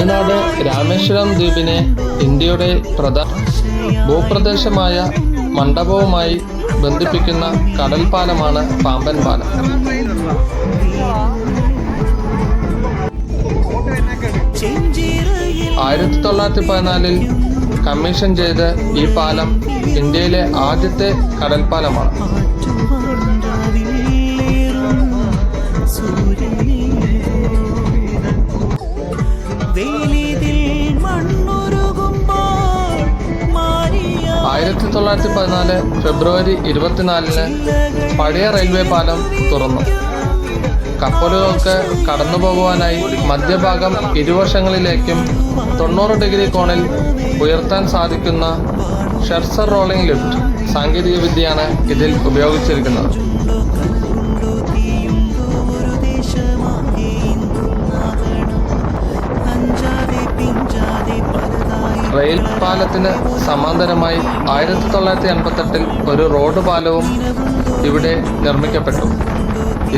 തമിഴ്നാട് രാമേശ്വരം ദ്വീപിനെ ഇന്ത്യയുടെ പ്രധാന ഭൂപ്രദേശമായ മണ്ഡപവുമായി ബന്ധിപ്പിക്കുന്ന കടൽ പാലമാണ് പാമ്പൻ പാലം. 1914 കമ്മീഷൻ ചെയ്ത ഈ പാലം ഇന്ത്യയിലെ ആദ്യത്തെ കടൽപ്പാലമാണ്. ഫെബ്രുവരി 24 പഴയ റെയിൽവേ പാലം തുറന്നു. കപ്പലുകൾക്ക് കടന്നുപോകുവാനായി മധ്യഭാഗം ഇരുവശങ്ങളിലേക്കും 90 ഡിഗ്രി കോണിൽ ഉയർത്താൻ സാധിക്കുന്ന ഷെർസർ റോളിംഗ് ലിഫ്റ്റ് സാങ്കേതികവിദ്യയാണ് ഇതിൽ ഉപയോഗിച്ചിരിക്കുന്നത്. റെയിൽ പാലത്തിന് സമാന്തരമായി 1988 ഒരു റോഡ് പാലവും ഇവിടെ നിർമ്മിക്കപ്പെട്ടു.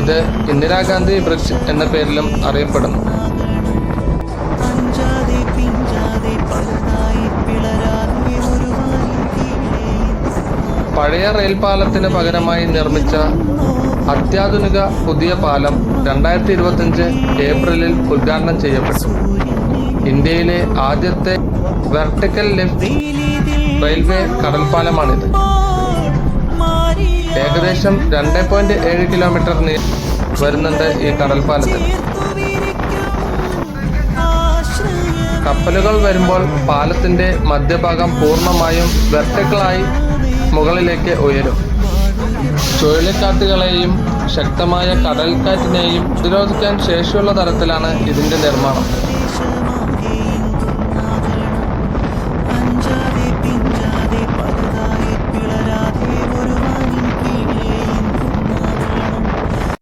ഇത് ഇന്ദിരാഗാന്ധി ബ്രിഡ്ജ് എന്ന പേരിലും അറിയപ്പെടുന്നു. പഴയ റെയിൽ പാലത്തിന് പകരമായി നിർമ്മിച്ച അത്യാധുനിക പുതിയ പാലം 2025 ഏപ്രിലിൽ ഉദ്ഘാടനം ചെയ്യപ്പെട്ടു. ഇന്ത്യയിലെ ആദ്യത്തെ വെർട്ടിക്കൽ ലിഫ്റ്റ് റെയിൽവേ കടൽപ്പാലമാണിത്. ഏകദേശം 2.7 കിലോമീറ്റർ വരുന്നുണ്ട് ഈ കടൽപ്പാലത്തിൽ. കപ്പലുകൾ വരുമ്പോൾ പാലത്തിന്റെ മധ്യഭാഗം പൂർണ്ണമായും വെർട്ടിക്കലായി മുകളിലേക്ക് ഉയരും. ചുഴലിക്കാറ്റുകളെയും ശക്തമായ കടൽക്കാറ്റിനെയും പ്രതിരോധിക്കാൻ ശേഷിയുള്ള തരത്തിലാണ് ഇതിന്റെ നിർമ്മാണം.